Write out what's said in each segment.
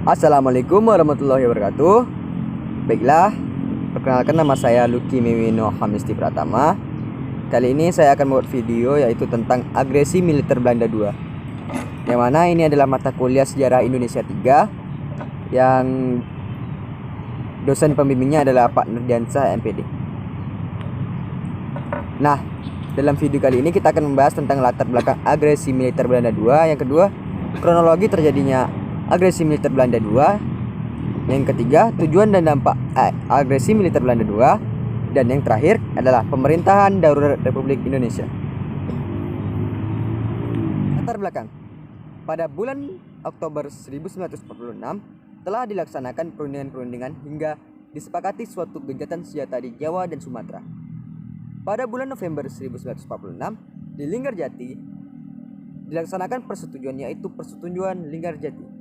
Assalamualaikum warahmatullahi wabarakatuh. Baiklah, perkenalkan nama saya Lucky Miwino Hamisti Pratama. Kali ini saya akan membuat video yaitu tentang agresi militer Belanda II. Yang mana ini adalah mata kuliah sejarah Indonesia 3 yang dosen pembimbingnya adalah Pak Nurdiansyah MPD. Nah, dalam video kali ini kita akan membahas tentang latar belakang agresi militer Belanda II. Yang kedua, kronologi terjadinya agresi militer Belanda II. Yang ketiga, tujuan dan dampak agresi militer Belanda II. Dan yang terakhir adalah pemerintahan darurat Republik Indonesia. Latar belakang. Pada bulan Oktober 1946 telah dilaksanakan perundingan-perundingan hingga disepakati suatu gencatan senjata di Jawa dan Sumatera. Pada bulan November 1946 di Linggarjati dilaksanakan persetujuan, yaitu Persetujuan Linggarjati.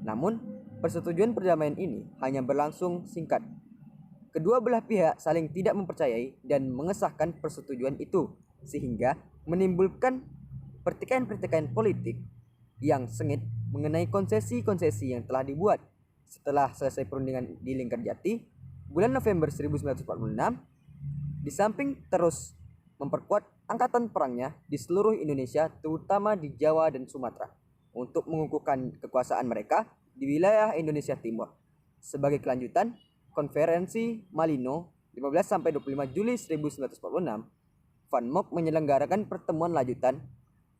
Namun, persetujuan perdamaian ini hanya berlangsung singkat. Kedua belah pihak saling tidak mempercayai dan mengesahkan persetujuan itu, sehingga menimbulkan pertikaian-pertikaian politik yang sengit mengenai konsesi-konsesi yang telah dibuat. Setelah selesai perundingan di Linggarjati, bulan November 1946, di samping terus memperkuat angkatan perangnya di seluruh Indonesia, terutama di Jawa dan Sumatera, untuk mengukuhkan kekuasaan mereka di wilayah Indonesia Timur. Sebagai kelanjutan, Konferensi Malino 15-25 Juli 1946, Van Mock menyelenggarakan pertemuan lanjutan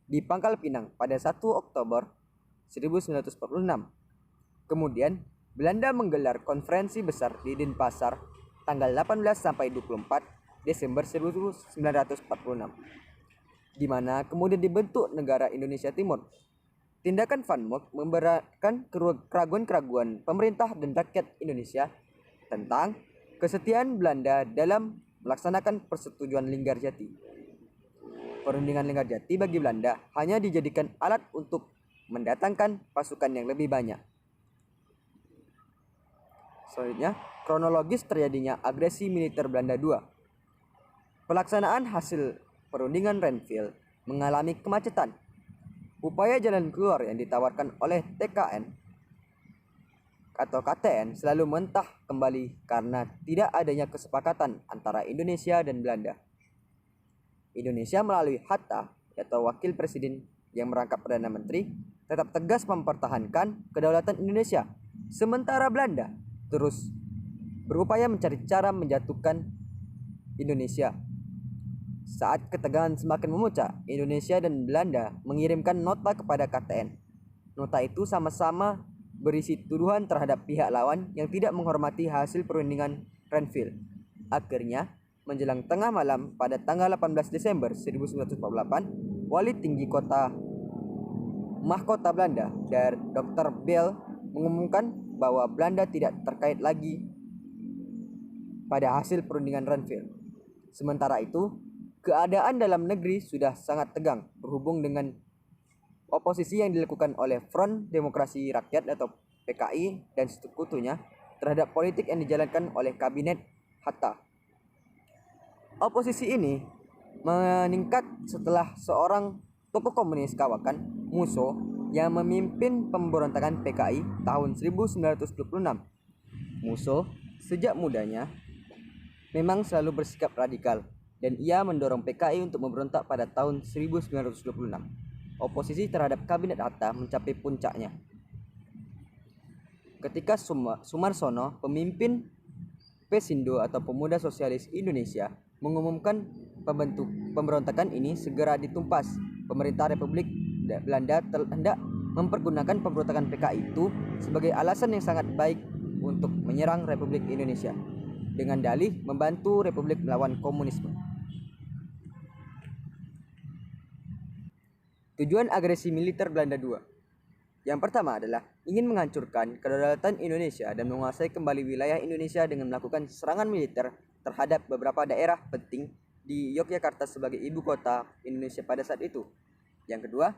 di Pangkal Pinang pada 1 Oktober 1946. Kemudian, Belanda menggelar konferensi besar di Denpasar tanggal 18-24 Desember 1946, di mana kemudian dibentuk negara Indonesia Timur. Tindakan Van Mock memberatkan keraguan-keraguan pemerintah dan rakyat Indonesia tentang kesetiaan Belanda dalam melaksanakan persetujuan Linggarjati. Perundingan Linggarjati bagi Belanda hanya dijadikan alat untuk mendatangkan pasukan yang lebih banyak. Selanjutnya, kronologis terjadinya agresi militer Belanda II. Pelaksanaan hasil perundingan Renville mengalami kemacetan. Upaya jalan keluar yang ditawarkan oleh TKN atau KTN selalu mentah kembali karena tidak adanya kesepakatan antara Indonesia dan Belanda. Indonesia melalui Hatta atau Wakil Presiden yang merangkap Perdana Menteri tetap tegas mempertahankan kedaulatan Indonesia, sementara Belanda terus berupaya mencari cara menjatuhkan Indonesia. Saat ketegangan semakin memuncak, Indonesia dan Belanda mengirimkan nota kepada KTN. Nota itu sama-sama berisi tuduhan terhadap pihak lawan yang tidak menghormati hasil perundingan Renville. Akhirnya, menjelang tengah malam pada tanggal 18 Desember 1948, Wali Tinggi Kota Mahkota Belanda, Dr. Bell, mengumumkan bahwa Belanda tidak terkait lagi pada hasil perundingan Renville. Sementara itu, keadaan dalam negeri sudah sangat tegang berhubung dengan oposisi yang dilakukan oleh Front Demokrasi Rakyat atau PKI dan sekutunya terhadap politik yang dijalankan oleh Kabinet Hatta. Oposisi ini meningkat setelah seorang tokoh komunis kawakan, Musso, yang memimpin pemberontakan PKI tahun 1926. Musso sejak mudanya memang selalu bersikap radikal dan ia mendorong PKI untuk memberontak pada tahun 1926. Oposisi terhadap Kabinet Hatta mencapai puncaknya ketika Sumarsono, pemimpin Pesindo atau Pemuda Sosialis Indonesia, mengumumkan pemberontakan ini segera ditumpas. Pemerintah Republik Belanda hendak mempergunakan pemberontakan PKI itu sebagai alasan yang sangat baik untuk menyerang Republik Indonesia dengan dalih membantu Republik melawan komunisme. Tujuan agresi militer Belanda II. Yang pertama adalah ingin menghancurkan kedaulatan Indonesia dan menguasai kembali wilayah Indonesia dengan melakukan serangan militer terhadap beberapa daerah penting di Yogyakarta sebagai ibu kota Indonesia pada saat itu. Yang kedua,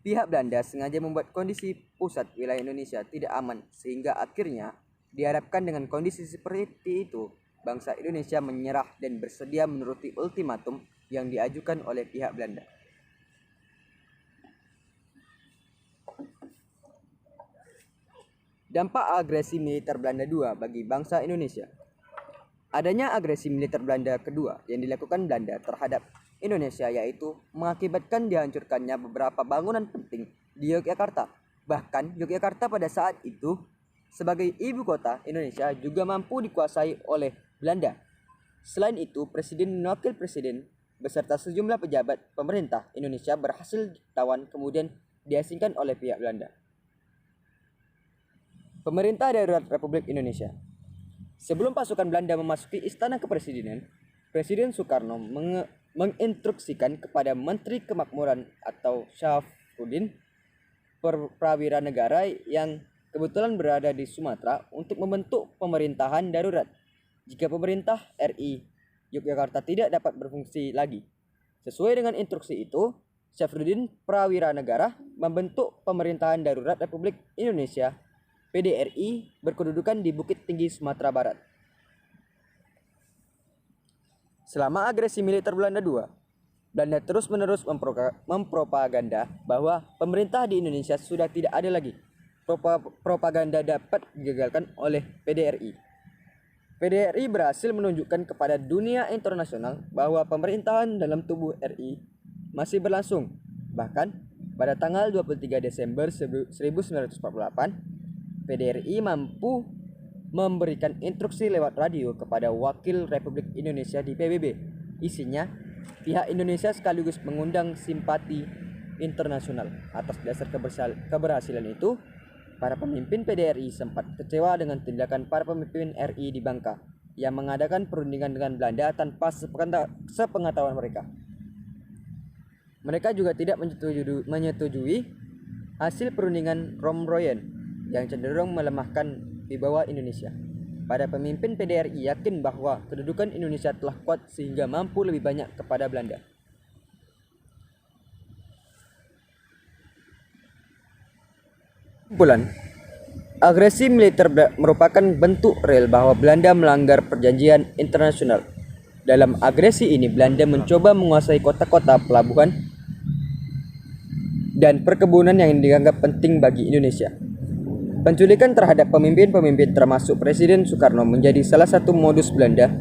pihak Belanda sengaja membuat kondisi pusat wilayah Indonesia tidak aman, sehingga akhirnya diharapkan dengan kondisi seperti itu, bangsa Indonesia menyerah dan bersedia menuruti ultimatum yang diajukan oleh pihak Belanda. Dampak agresi militer Belanda II bagi bangsa Indonesia. Adanya agresi militer Belanda kedua yang dilakukan Belanda terhadap Indonesia yaitu mengakibatkan dihancurkannya beberapa bangunan penting di Yogyakarta. Bahkan Yogyakarta pada saat itu sebagai ibu kota Indonesia juga mampu dikuasai oleh Belanda. Selain itu, presiden dan wakil presiden beserta sejumlah pejabat pemerintah Indonesia berhasil ditawan kemudian diasingkan oleh pihak Belanda. Pemerintah Darurat Republik Indonesia. Sebelum pasukan Belanda memasuki Istana Kepresidenan, Presiden Soekarno menginstruksikan kepada Menteri Kemakmuran atau Syafruddin Prawira Negara yang kebetulan berada di Sumatera untuk membentuk pemerintahan darurat jika pemerintah RI Yogyakarta tidak dapat berfungsi lagi. Sesuai dengan instruksi itu, Syafruddin Prawira Negara membentuk pemerintahan darurat Republik Indonesia PDRI berkedudukan di Bukit Tinggi, Sumatera Barat. Selama agresi militer Belanda II, Belanda terus-menerus mempropaganda bahwa pemerintah di Indonesia sudah tidak ada lagi. Propaganda dapat digagalkan oleh PDRI. PDRI berhasil menunjukkan kepada dunia internasional bahwa pemerintahan dalam tubuh RI masih berlangsung. Bahkan pada tanggal 23 Desember 1948, PDRI mampu memberikan instruksi lewat radio kepada wakil Republik Indonesia di PBB. Isinya, pihak Indonesia sekaligus mengundang simpati internasional. Atas dasar keberhasilan itu, para pemimpin PDRI sempat kecewa dengan tindakan para pemimpin RI di Bangka yang mengadakan perundingan dengan Belanda tanpa sepengetahuan mereka. Mereka juga tidak menyetujui hasil perundingan Romroyen yang cenderung melemahkan wibawa Indonesia. Para pemimpin PDRI yakin bahwa kedudukan Indonesia telah kuat sehingga mampu lebih banyak kepada Belanda. Kesimpulan, agresi militer merupakan bentuk real bahwa Belanda melanggar perjanjian internasional. Dalam agresi ini, Belanda mencoba menguasai kota-kota, pelabuhan, dan perkebunan yang dianggap penting bagi Indonesia. Penculikan terhadap pemimpin-pemimpin termasuk Presiden Soekarno menjadi salah satu modus Belanda.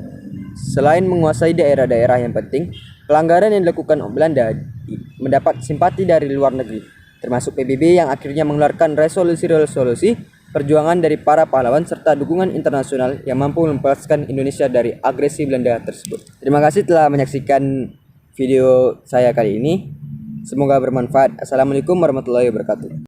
Selain menguasai daerah-daerah yang penting, pelanggaran yang dilakukan oleh Belanda mendapat simpati dari luar negeri, termasuk PBB yang akhirnya mengeluarkan resolusi-resolusi perjuangan dari para pahlawan serta dukungan internasional yang mampu melepaskan Indonesia dari agresi Belanda tersebut. Terima kasih telah menyaksikan video saya kali ini. Semoga bermanfaat. Assalamualaikum warahmatullahi wabarakatuh.